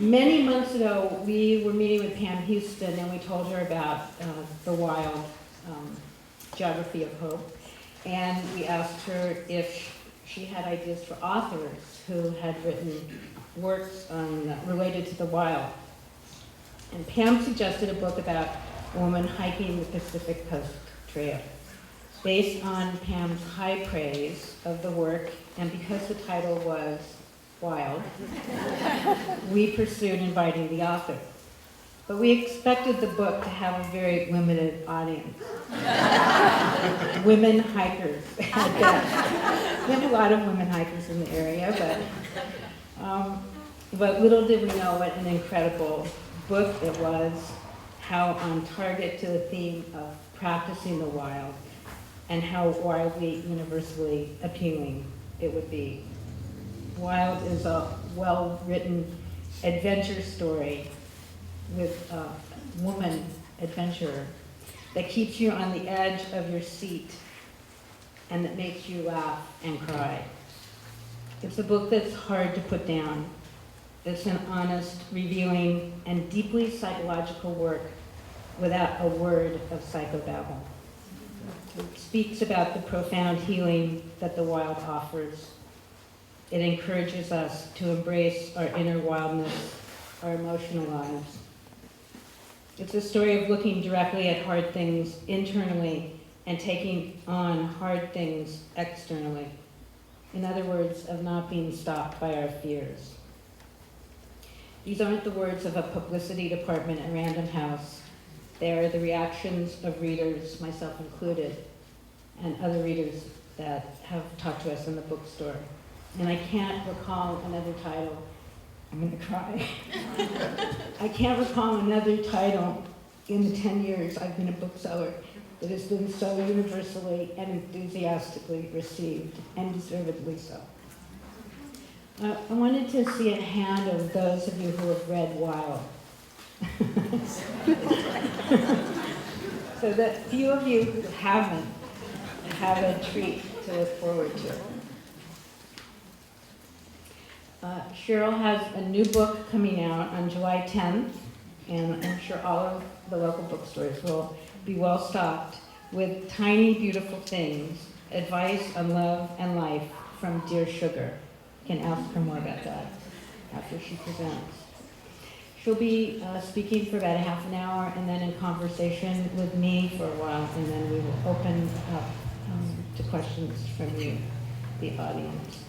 Many months ago, we were meeting with Pam Houston, and we told her about the wild geography of hope. And we asked her if she had ideas for authors who had written works related to the wild. And Pam suggested a book about a woman hiking the Pacific Crest Trail. Based on Pam's high praise of the work, and because the title was Wild, we pursued inviting the author. But we expected the book to have a very limited audience. Women hikers at best. We have a lot of women hikers in the area, but little did we know what an incredible book it was, how on target to the theme of practicing the wild, and how wildly universally appealing it would be. Wild is a well-written adventure story with a woman adventurer that keeps you on the edge of your seat and that makes you laugh and cry. It's a book that's hard to put down. It's an honest, revealing, and deeply psychological work without a word of psychobabble. It speaks about the profound healing that the wild offers. It encourages us to embrace our inner wildness, our emotional lives. It's a story of looking directly at hard things internally and taking on hard things externally. In other words, of not being stopped by our fears. These aren't the words of a publicity department at Random House. They are the reactions of readers, myself included, and other readers that have talked to us in the bookstore. And I can't recall another title. I'm going to cry. I can't recall another title in the 10 years I've been a bookseller that has been so universally and enthusiastically received, and deservedly so. I wanted to see a hand of those of you who have read Wild. So that few of you who haven't have a treat to look forward to. Cheryl has a new book coming out on July 10th, and I'm sure all of the local bookstores will be well stocked with tiny, beautiful things, advice on love and life from Dear Sugar. You can ask her more about that after she presents. She'll be speaking for about a half an hour and then in conversation with me for a while, and then we will open up to questions from you, the audience.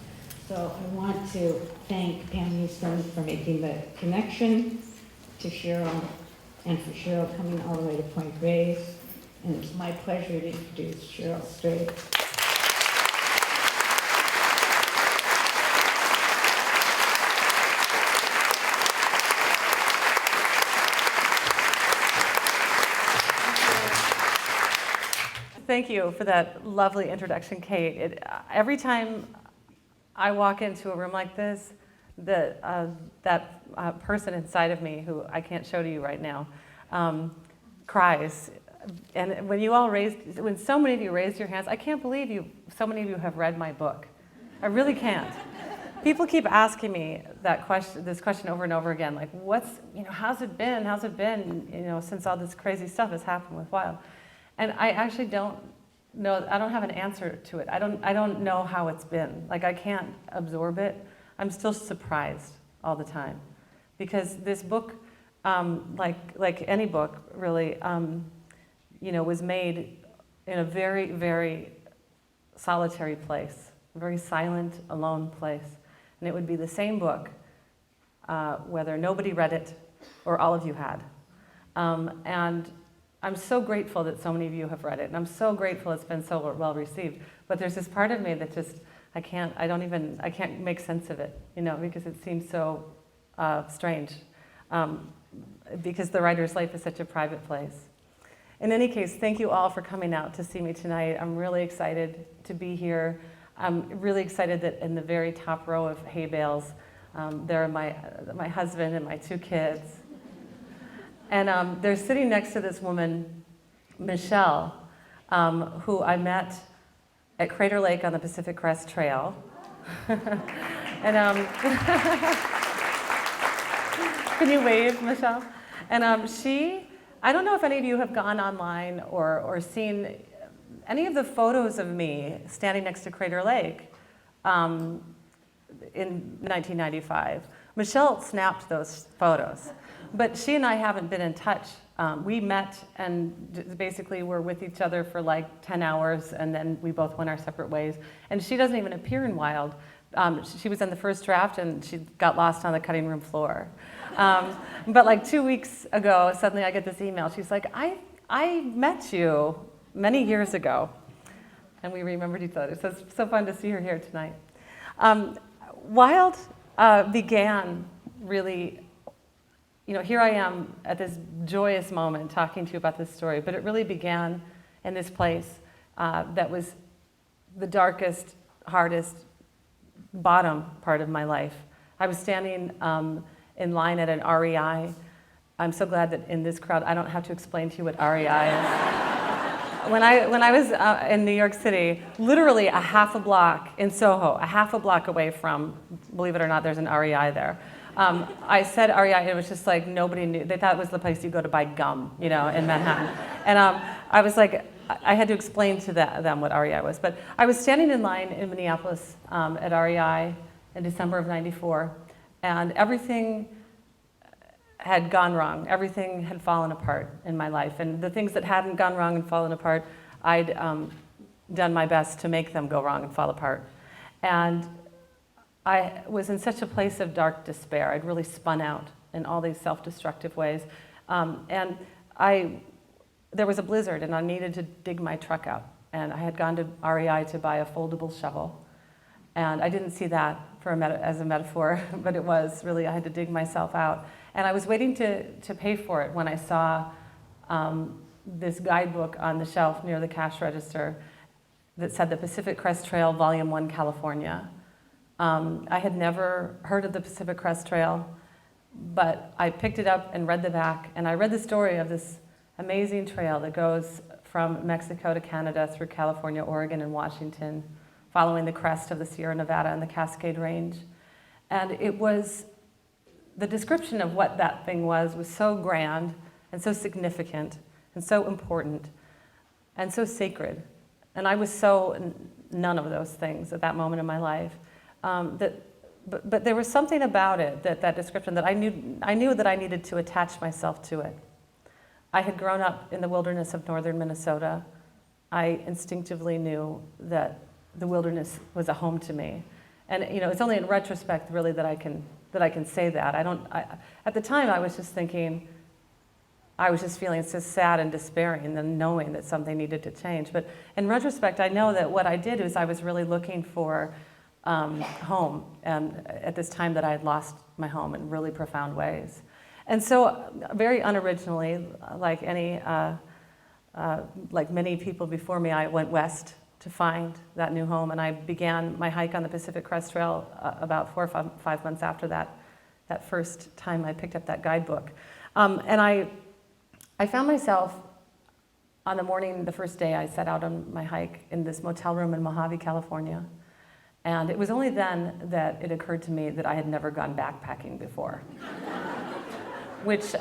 So I want to thank Pam Houston for making the connection to Cheryl, and for Cheryl coming all the way to Point Reyes. And it's my pleasure to introduce Cheryl Strayed. Thank you for that lovely introduction, Kate. Every time I walk into a room like this, that person inside of me, who I can't show to you right now, cries. And when so many of you raised your hands, I can't believe so many of you have read my book. I really can't. People keep asking me this question over and over again, like, how's it been, since all this crazy stuff has happened with Wild? And I actually don't know, I don't have an answer to it. I don't know how it's been. Like, I can't absorb it. I'm still surprised all the time. Because this book, like any book, really, was made in a very, very solitary place, a very silent, alone place. And it would be the same book, whether nobody read it or all of you had. And I'm so grateful that so many of you have read it, and I'm so grateful it's been so well received. But there's this part of me that just, I can't make sense of it, because it seems so strange, because the writer's life is such a private place. In any case, thank you all for coming out to see me tonight. I'm really excited to be here. I'm really excited that in the very top row of hay bales, there are my husband and my 2 kids. And they're sitting next to this woman, Michelle, who I met at Crater Lake on the Pacific Crest Trail. And Can you wave, Michelle? And I don't know if any of you have gone online or seen any of the photos of me standing next to Crater Lake in 1995. Michelle snapped those photos, but she and I haven't been in touch. We met and basically were with each other for like 10 hours, and then we both went our separate ways. And she doesn't even appear in Wild. She was in the first draft, and she got lost on the cutting room floor. But like 2 weeks ago, suddenly I get this email. She's like, I met you many years ago. And we remembered each other. So it's so fun to see her here tonight. Wild began really, here I am at this joyous moment talking to you about this story, but it really began in this place that was the darkest, hardest, bottom part of my life. I was standing in line at an REI. I'm so glad that in this crowd I don't have to explain to you what REI is. When I was in New York City, literally a half a block in Soho, a half a block away from, believe it or not, there's an REI there. I said REI, and it was just like nobody knew. They thought it was the place you go to buy gum, in Manhattan. And I was like, I had to explain to them what REI was. But I was standing in line in Minneapolis at REI in December of '94, and everything had gone wrong. Everything had fallen apart in my life. And the things that hadn't gone wrong and fallen apart, I'd done my best to make them go wrong and fall apart. And I was in such a place of dark despair. I'd really spun out in all these self-destructive ways. And there was a blizzard, and I needed to dig my truck out. And I had gone to REI to buy a foldable shovel. And I didn't see that as a metaphor, but it was really, I had to dig myself out. And I was waiting to pay for it when I saw this guidebook on the shelf near the cash register that said the Pacific Crest Trail, Volume 1, California. I had never heard of the Pacific Crest Trail, but I picked it up and read the back, and I read the story of this amazing trail that goes from Mexico to Canada through California, Oregon, and Washington, following the crest of the Sierra Nevada and the Cascade Range. And the description of what that thing was so grand and so significant and so important and so sacred. And I was so none of those things at that moment in my life. But there was something about it, that description, that I knew that I needed to attach myself to it. I had grown up in the wilderness of northern Minnesota. I instinctively knew that the wilderness was a home to me. And it's only in retrospect really that I can say that. At the time I was just thinking, I was just feeling so sad and despairing and knowing that something needed to change. But in retrospect, I know that what I did was I was really looking for home, and at this time that I had lost my home in really profound ways. And so very unoriginally, like many people before me, I went west to find that new home, and I began my hike on the Pacific Crest Trail about 4 or 5 months after that first time I picked up that guidebook. And I found myself on the first day I set out on my hike in this motel room in Mojave, California. And it was only then that it occurred to me that I had never gone backpacking before. Which,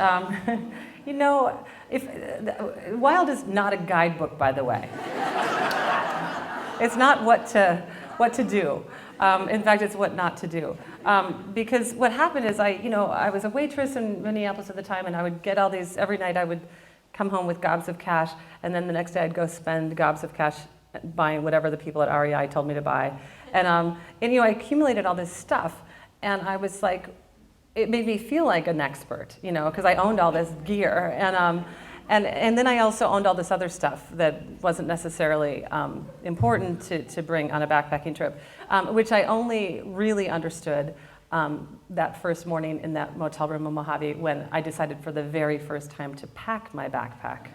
Wild is not a guidebook, by the way. It's not what to do. In fact, it's what not to do. Because what happened is I was a waitress in Minneapolis at the time, and I would get all these, every night I would come home with gobs of cash, and then the next day I'd go spend gobs of cash buying whatever the people at REI told me to buy. And I accumulated all this stuff, and I was like, it made me feel like an expert, because I owned all this gear. And then I also owned all this other stuff that wasn't necessarily important to bring on a backpacking trip, which I only really understood that first morning in that motel room in Mojave when I decided for the very first time to pack my backpack.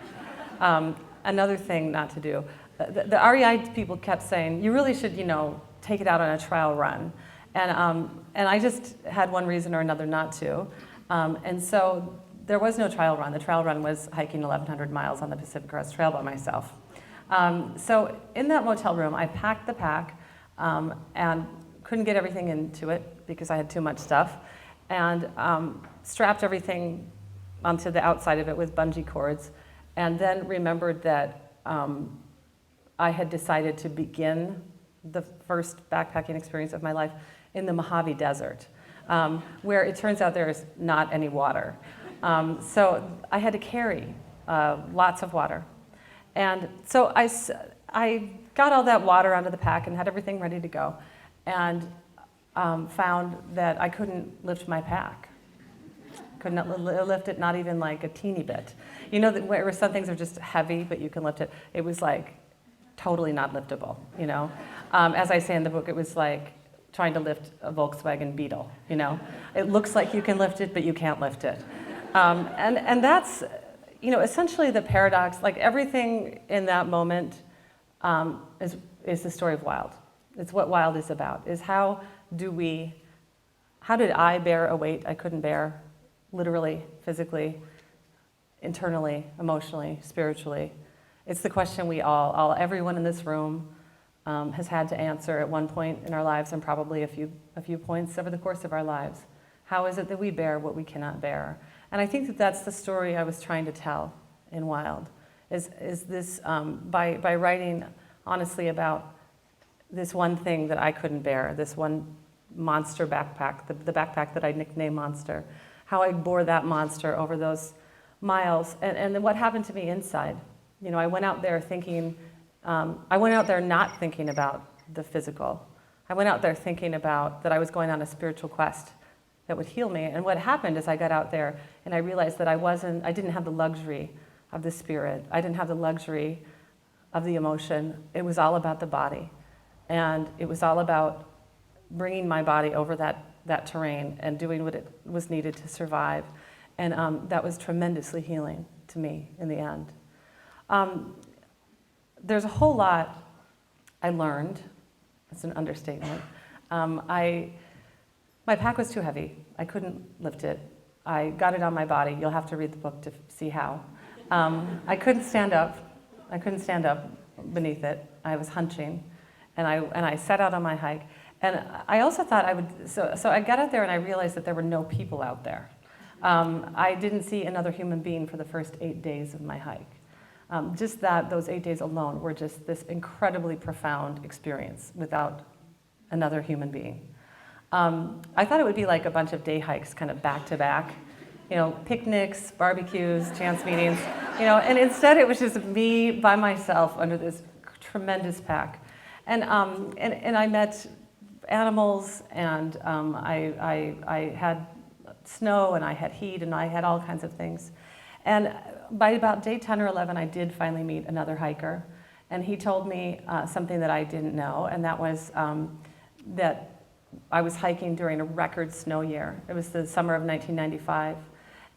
Another thing not to do. The REI people kept saying, you really should, take it out on a trial run. And I just had one reason or another not to. And so there was no trial run. The trial run was hiking 1,100 miles on the Pacific Crest Trail by myself. So in that motel room, I packed the pack and couldn't get everything into it because I had too much stuff. and strapped everything onto the outside of it with bungee cords, and then remembered that I had decided to begin the first backpacking experience of my life in the Mojave Desert, where it turns out there is not any water. So I had to carry lots of water. And so I got all that water onto the pack and had everything ready to go, and found that I couldn't lift my pack. Could not lift it, not even like a teeny bit. You know, where some things are just heavy, but you can lift it. It was like totally not liftable, you know. As I say in the book, it was like trying to lift a Volkswagen Beetle, you know. It looks like you can lift it, but you can't lift it. And that's, you know, essentially the paradox. Like everything in that moment is the story of Wild. It's what Wild is about, is how did I bear a weight I couldn't bear, literally, physically, internally, emotionally, spiritually. It's the question we everyone in this room has had to answer at one point in our lives, and probably a few points over the course of our lives. How is it that we bear what we cannot bear? And I think that that's the story I was trying to tell in Wild, is this, by writing honestly about this one thing that I couldn't bear, this one monster backpack, the backpack that I nicknamed Monster, how I bore that monster over those miles, and then what happened to me inside. You know, I went out there not thinking about the physical. I went out there thinking about that I was going on a spiritual quest that would heal me. And what happened is I got out there and I realized that I didn't have the luxury of the spirit. I didn't have the luxury of the emotion. It was all about the body. And it was all about bringing my body over that terrain and doing what it was needed to survive. And that was tremendously healing to me in the end. There's a whole lot I learned. That's an understatement. My pack was too heavy. I couldn't lift it. I got it on my body. You'll have to read the book to see how. I couldn't stand up. I couldn't stand up beneath it. I was hunching, and I set out on my hike. And I also thought I would. So I got out there and I realized that there were no people out there. I didn't see another human being for the first 8 days of my hike. Just those 8 days alone were just this incredibly profound experience without another human being. I thought it would be like a bunch of day hikes kind of back to back, you know, picnics, barbecues, chance meetings, you know, and instead it was just me by myself under this tremendous pack. And I met animals, and I had snow, and I had heat, and I had all kinds of things. And by about day 10 or 11, I did finally meet another hiker, and he told me something that I didn't know, and that was that I was hiking during a record snow year. It was the summer of 1995,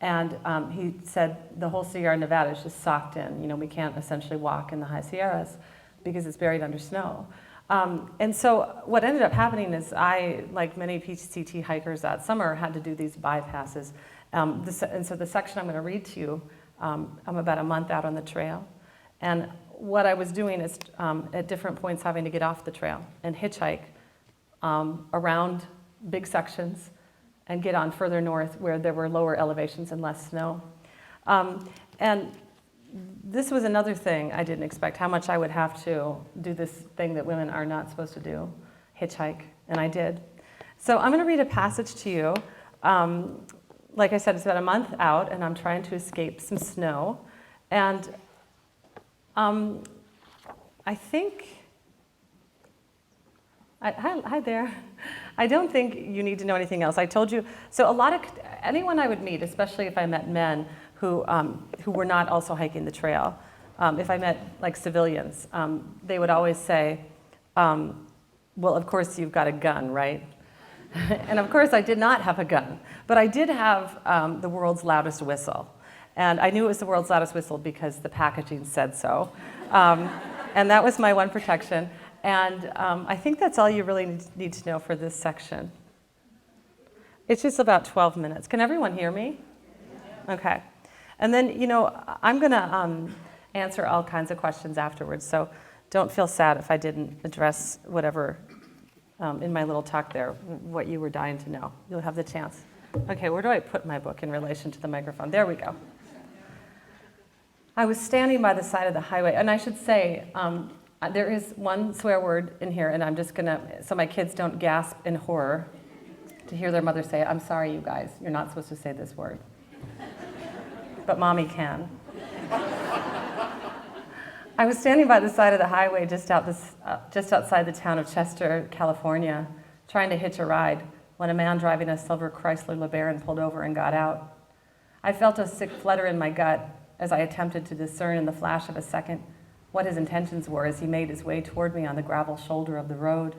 and he said the whole Sierra Nevada is just socked in. You know, we can't essentially walk in the high Sierras because it's buried under snow. And so what ended up happening is I, like many PCT hikers that summer, had to do these bypasses. And so the section I'm going to read to you, I'm about a month out on the trail. And what I was doing is at different points having to get off the trail and hitchhike around big sections and get on further north where there were lower elevations and less snow. And this was another thing I didn't expect, how much I would have to do this thing that women are not supposed to do, hitchhike, and I did. So I'm going to read a passage to you. Like I said, it's about a month out, and I'm trying to escape some snow. And I think, hi there. I don't think you need to know anything else. I told you, so anyone I would meet, especially if I met men who were not also hiking the trail, if I met like civilians, they would always say, well, of course you've got a gun, right? And of course I did not have a gun, but I did have the world's loudest whistle. And I knew it was the world's loudest whistle because the packaging said so. And that was my one protection. And I think that's all you really need to know for this section. It's just about 12 minutes. Can everyone hear me? Okay. And then, you know, I'm going to answer all kinds of questions afterwards, so don't feel sad if I didn't address whatever in my little talk there, what you were dying to know. You'll have the chance. Okay, where do I put my book in relation to the microphone? There we go. I was standing by the side of the highway, and I should say, there is one swear word in here, and I'm just gonna, so my kids don't gasp in horror to hear their mother say, "I'm sorry, you guys, you're not supposed to say this word." But mommy can. I was standing by the side of the highway just outside the town of Chester, California, trying to hitch a ride when a man driving a silver Chrysler LeBaron pulled over and got out. I felt a sick flutter in my gut as I attempted to discern in the flash of a second what his intentions were as he made his way toward me on the gravel shoulder of the road.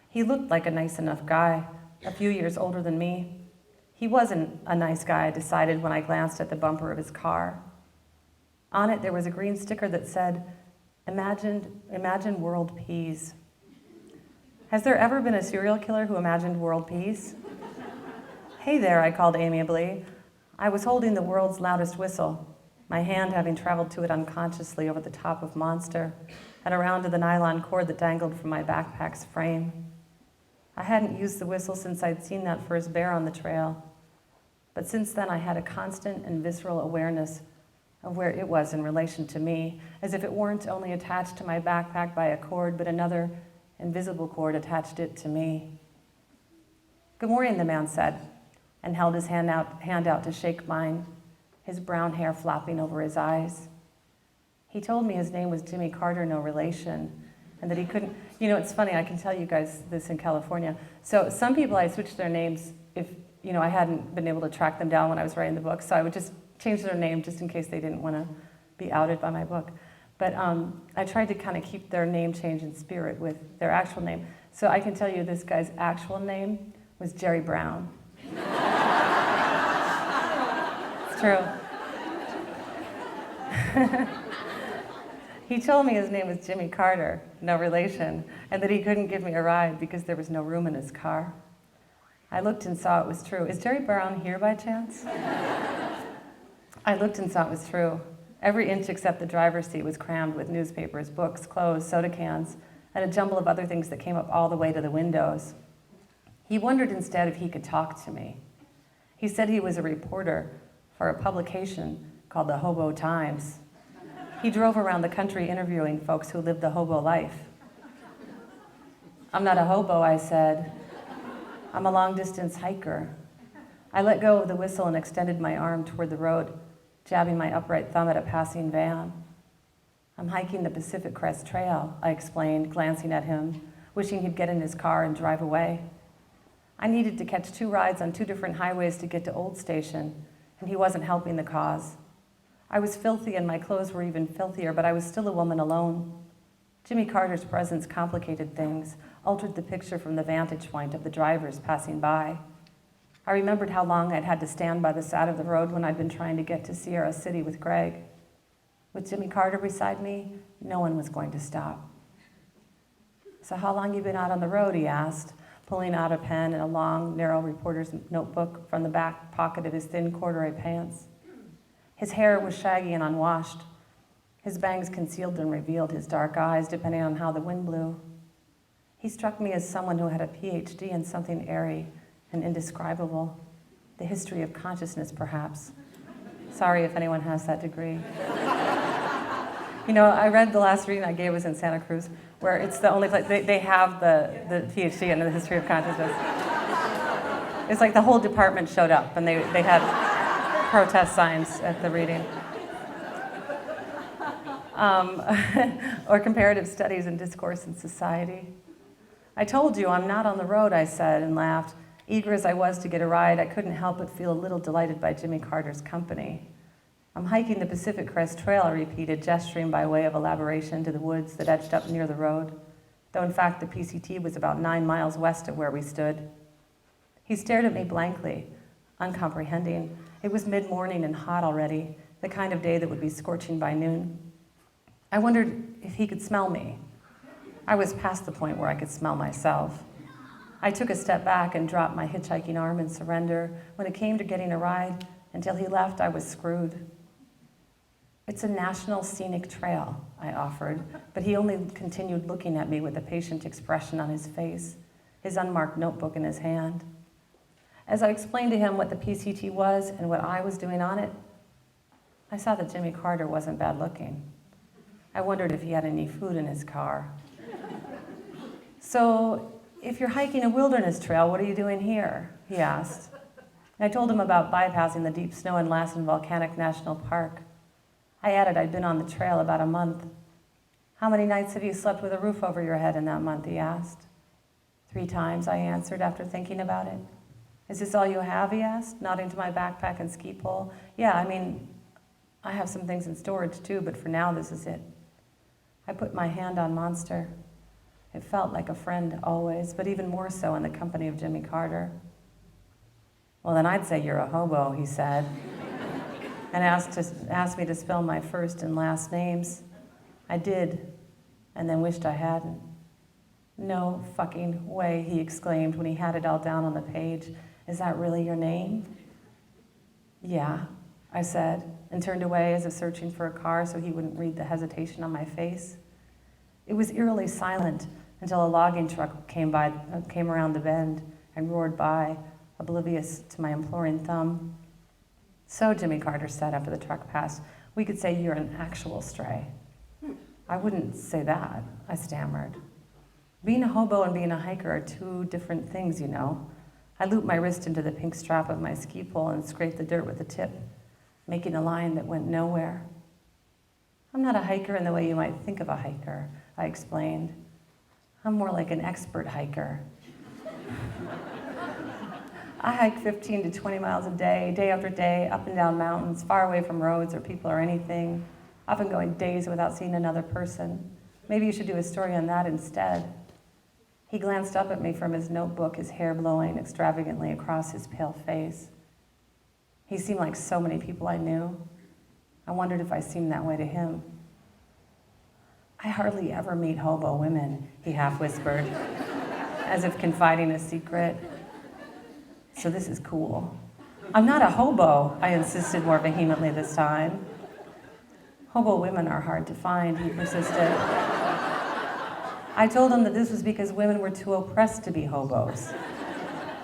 He looked like a nice enough guy, a few years older than me. He wasn't a nice guy, I decided when I glanced at the bumper of his car. On it, there was a green sticker that said, Imagine world peace. Has there ever been a serial killer who imagined world peace? "Hey there," I called amiably. I was holding the world's loudest whistle, my hand having traveled to it unconsciously over the top of Monster and around to the nylon cord that dangled from my backpack's frame. I hadn't used the whistle since I'd seen that first bear on the trail, but since then I had a constant and visceral awareness of where it was in relation to me, as if it weren't only attached to my backpack by a cord, but another invisible cord attached it to me. "Good morning," the man said, and held his hand out to shake mine, his brown hair flopping over his eyes. He told me his name was Jimmy Carter, no relation, and that he couldn't, it's funny, I can tell you guys this in California. So some people I switched their names if, I hadn't been able to track them down when I was writing the book, so I would just change their name just in case they didn't want to be outed by my book. But I tried to kind of keep their name change in spirit with their actual name. So I can tell you this guy's actual name was Jerry Brown. It's true. He told me his name was Jimmy Carter, no relation, and that he couldn't give me a ride because there was no room in his car. I looked and saw it was true. Is Jerry Brown here by chance? I looked and saw it was true. Every inch except the driver's seat was crammed with newspapers, books, clothes, soda cans, and a jumble of other things that came up all the way to the windows. He wondered instead if he could talk to me. He said he was a reporter for a publication called the Hobo Times. He drove around the country interviewing folks who lived the hobo life. "I'm not a hobo," I said. "I'm a long-distance hiker." I let go of the whistle and extended my arm toward the road, jabbing my upright thumb at a passing van. "I'm hiking the Pacific Crest Trail," I explained, glancing at him, wishing he'd get in his car and drive away. I needed to catch 2 rides on 2 different highways to get to Old Station, and he wasn't helping the cause. I was filthy and my clothes were even filthier, but I was still a woman alone. Jimmy Carter's presence complicated things, altered the picture from the vantage point of the drivers passing by. I remembered how long I'd had to stand by the side of the road when I'd been trying to get to Sierra City with Greg. With Jimmy Carter beside me, no one was going to stop. "So how long you been out on the road?" he asked, pulling out a pen and a long, narrow reporter's notebook from the back pocket of his thin corduroy pants. His hair was shaggy and unwashed. His bangs concealed and revealed his dark eyes, depending on how the wind blew. He struck me as someone who had a PhD in something airy and indescribable. The history of consciousness, perhaps. Sorry if anyone has that degree. I read the last reading I gave was in Santa Cruz, where it's the only place they have the PhD in the history of consciousness. It's like the whole department showed up, and they had protest signs at the reading. Or comparative studies in discourse and society. "I told you I'm not on the road," I said, and laughed. Eager as I was to get a ride, I couldn't help but feel a little delighted by Jimmy Carter's company. "I'm hiking the Pacific Crest Trail," I repeated, gesturing by way of elaboration to the woods that edged up near the road, though in fact the PCT was about 9 miles west of where we stood. He stared at me blankly, uncomprehending. It was mid-morning and hot already, the kind of day that would be scorching by noon. I wondered if he could smell me. I was past the point where I could smell myself. I took a step back and dropped my hitchhiking arm in surrender. When it came to getting a ride, until he left, I was screwed. "It's a national scenic trail," I offered, but he only continued looking at me with a patient expression on his face, his unmarked notebook in his hand. As I explained to him what the PCT was and what I was doing on it, I saw that Jimmy Carter wasn't bad looking. I wondered if he had any food in his car. "So, if you're hiking a wilderness trail, what are you doing here?" he asked. I told him about bypassing the deep snow in Lassen Volcanic National Park. I added I'd been on the trail about a month. "How many nights have you slept with a roof over your head in that month?" he asked. 3 times, I answered after thinking about it. "Is this all you have?" he asked, nodding to my backpack and ski pole. "Yeah, I have some things in storage too, but for now, this is it." I put my hand on Monster. It felt like a friend always, but even more so in the company of Jimmy Carter. "Well, then I'd say you're a hobo," he said, and asked me to spell my first and last names. I did, and then wished I hadn't. "No fucking way," he exclaimed when he had it all down on the page. "Is that really your name?" "Yeah," I said, and turned away as if searching for a car so he wouldn't read the hesitation on my face. It was eerily silent until a logging truck came around the bend and roared by, oblivious to my imploring thumb. "So," Jimmy Carter said after the truck passed, "we could say you're an actual stray." "I wouldn't say that," I stammered. "Being a hobo and being a hiker are 2 different things, you know." I looped my wrist into the pink strap of my ski pole and scraped the dirt with the tip, making a line that went nowhere. "I'm not a hiker in the way you might think of a hiker," I explained. "I'm more like an expert hiker." I hike 15 to 20 miles a day after day, up and down mountains, far away from roads or people or anything, often going days without seeing another person. Maybe you should do a story on that instead. He glanced up at me from his notebook, his hair blowing extravagantly across his pale face. He seemed like so many people I knew. I wondered if I seemed that way to him. "I hardly ever meet hobo women," he half whispered, as if confiding a secret. "So this is cool." "I'm not a hobo," I insisted more vehemently this time. "Hobo women are hard to find," he persisted. I told him that this was because women were too oppressed to be hobos.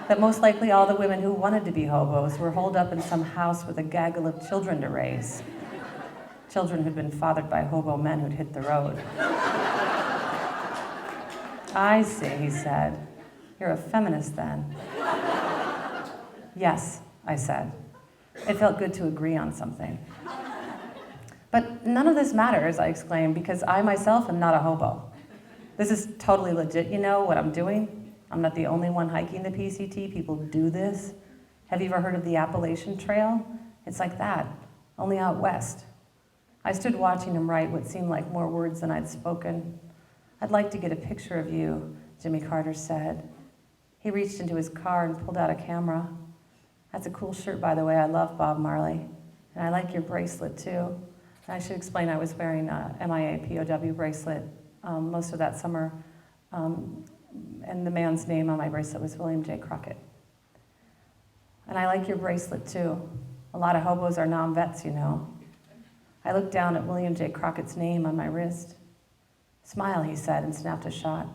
That most likely all the women who wanted to be hobos were holed up in some house with a gaggle of children to raise. Children who'd been fathered by hobo men who'd hit the road. "I see," he said. "You're a feminist then." "Yes," I said. It felt good to agree on something. "But none of this matters," I exclaimed, "because I myself am not a hobo. This is totally legit, you know, what I'm doing. I'm not the only one hiking the PCT. People do this. Have you ever heard of the Appalachian Trail? It's like that, only out west." I stood watching him write what seemed like more words than I'd spoken. "I'd like to get a picture of you," Jimmy Carter said. He reached into his car and pulled out a camera. "That's a cool shirt, by the way. I love Bob Marley. And I like your bracelet, too." And I should explain I was wearing a MIA POW bracelet most of that summer. And the man's name on my bracelet was William J. Crockett. "And I like your bracelet, too. A lot of hobos are non-vets, you know." I looked down at William J. Crockett's name on my wrist. "Smile," he said, and snapped a shot.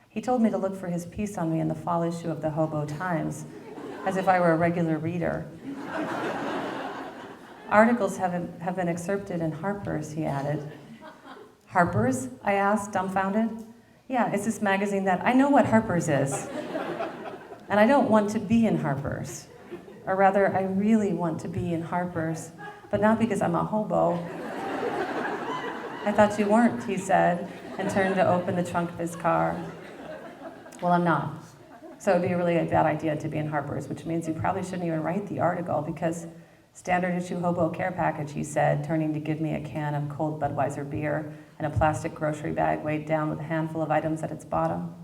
He told me to look for his piece on me in the fall issue of the Hobo Times, as if I were a regular reader. "Articles have been excerpted in Harper's," he added. "Harper's?" I asked, dumbfounded. "Yeah, it's this magazine that..." "I know what Harper's is. And I don't want to be in Harper's. Or rather, I really want to be in Harper's, but not because I'm a hobo." "I thought you weren't," he said, and turned to open the trunk of his car. "Well, I'm not. So it'd be really a bad idea to be in Harper's, which means you probably shouldn't even write the article because standard issue hobo care package," he said, turning to give me a can of cold Budweiser beer and a plastic grocery bag weighed down with a handful of items at its bottom.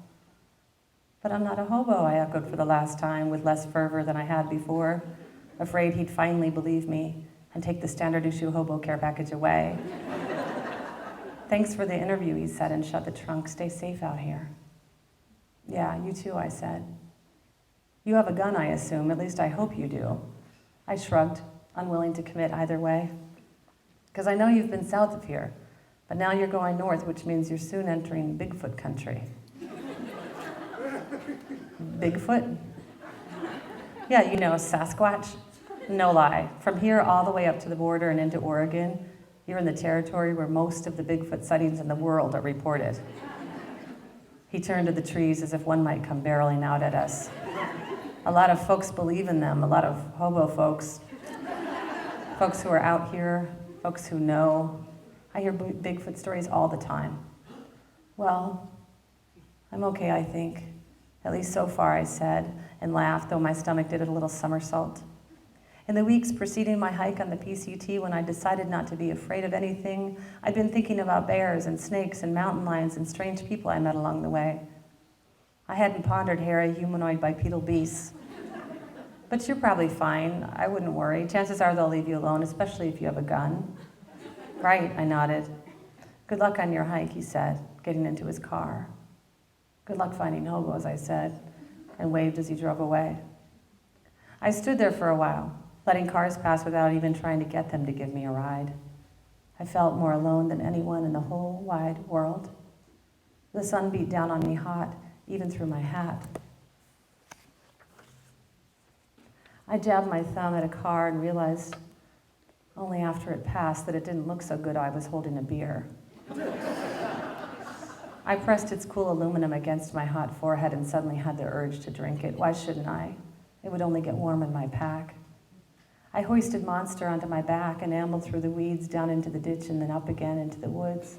"But I'm not a hobo," I echoed for the last time with less fervor than I had before, afraid he'd finally believe me and take the standard issue hobo care package away. "Thanks for the interview," he said, and shut the trunk. "Stay safe out here." "Yeah, you too," I said. "You have a gun, I assume. At least I hope you do." I shrugged, unwilling to commit either way. "Because I know you've been south of here, but now you're going north, which means you're soon entering Bigfoot country." "Bigfoot?" Yeah, you know Sasquatch? No lie. From here all the way up to the border and into Oregon, you're in the territory where most of the Bigfoot sightings in the world are reported. He turned to the trees as if one might come barreling out at us. A lot of folks believe in them, a lot of hobo folks. Folks who are out here, folks who know. I hear Bigfoot stories all the time. Well, I'm okay, I think. At least so far, I said, and laughed, though my stomach did a little somersault. In the weeks preceding my hike on the PCT, when I decided not to be afraid of anything, I'd been thinking about bears and snakes and mountain lions and strange people I met along the way. I hadn't pondered hairy humanoid bipedal beasts. But you're probably fine. I wouldn't worry. Chances are they'll leave you alone, especially if you have a gun. Right, I nodded. Good luck on your hike, he said, getting into his car. Good luck finding hobos, I said, and waved as he drove away. I stood there for a while, letting cars pass without even trying to get them to give me a ride. I felt more alone than anyone in the whole wide world. The sun beat down on me hot, even through my hat. I jabbed my thumb at a car and realized only after it passed that it didn't look so good I was holding a beer. I pressed its cool aluminum against my hot forehead and suddenly had the urge to drink it. Why shouldn't I? It would only get warm in my pack. I hoisted Monster onto my back and ambled through the weeds down into the ditch and then up again into the woods,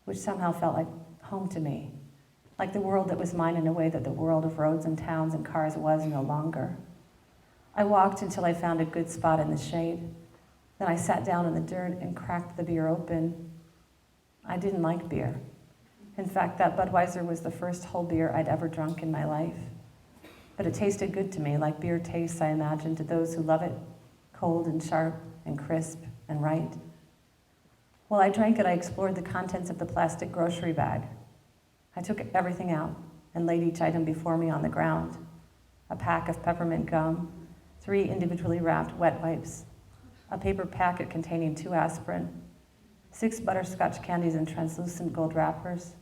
which somehow felt like home to me, like the world that was mine in a way that the world of roads and towns and cars was no longer. I walked until I found a good spot in the shade. Then I sat down in the dirt and cracked the beer open. I didn't like beer. In fact, that Budweiser was the first whole beer I'd ever drunk in my life. But it tasted good to me, like beer tastes, I imagine, to those who love it, cold and sharp and crisp and right. While I drank it, I explored the contents of the plastic grocery bag. I took everything out and laid each item before me on the ground. A pack of peppermint gum, 3 individually wrapped wet wipes, a paper packet containing 2 aspirin, 6 butterscotch candies in translucent gold wrappers,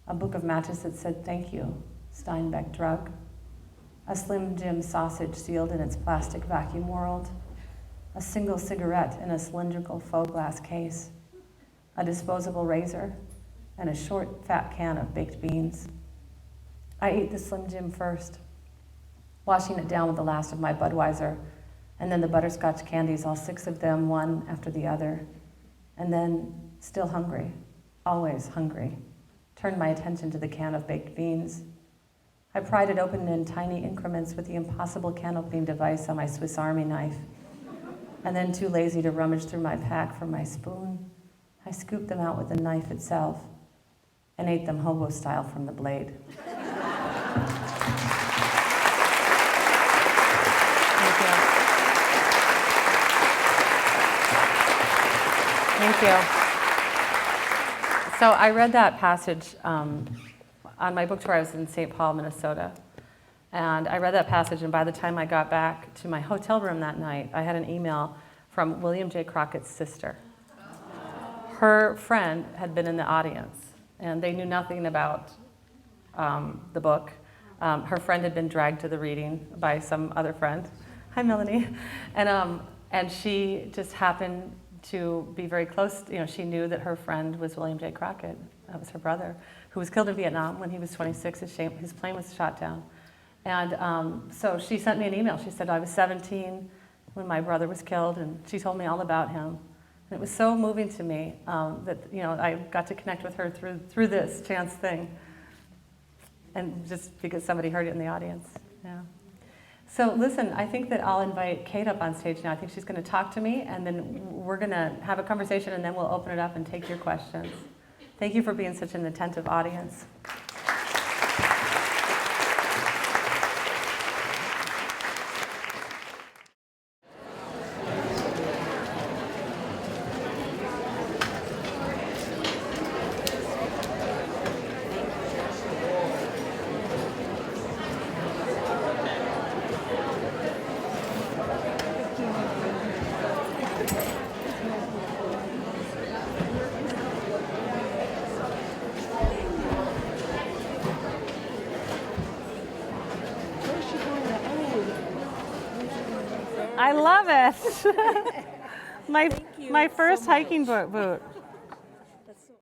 a book of matches that said, "Thank you, Steinbeck drug," a Slim Jim sausage sealed in its plastic vacuum world, a single cigarette in a cylindrical faux glass case, a disposable razor, and a short, fat can of baked beans. I ate the Slim Jim first, washing it down with the last of my Budweiser, and then the butterscotch candies, all 6 of them, one after the other. And then, still hungry, always hungry, turned my attention to the can of baked beans. I pried it open in tiny increments with the impossible can opening device on my Swiss Army knife. And then, too lazy to rummage through my pack for my spoon, I scooped them out with the knife itself and ate them hobo style from the blade. Thank you. So I read that passage on my book tour. I was in St. Paul, Minnesota. And I read that passage, and by the time I got back to my hotel room that night, I had an email from William J. Crockett's sister. Her friend had been in the audience, and they knew nothing about the book. Her friend had been dragged to the reading by some other friend. Hi, Melanie. And she just happened to be very close. You know, she knew that her friend was William J. Crockett. That was her brother, who was killed in Vietnam when he was 26. His plane was shot down. And so she sent me an email. She said, I was 17 when my brother was killed, and she told me all about him. And it was so moving to me that, you know, I got to connect with her through this chance thing. And just because somebody heard it in the audience. Yeah. So listen, I think that I'll invite Kate up on stage now. I think she's going to talk to me, and then we're going to have a conversation, and then we'll open it up and take your questions. Thank you for being such an attentive audience. I love it. My first hiking boot.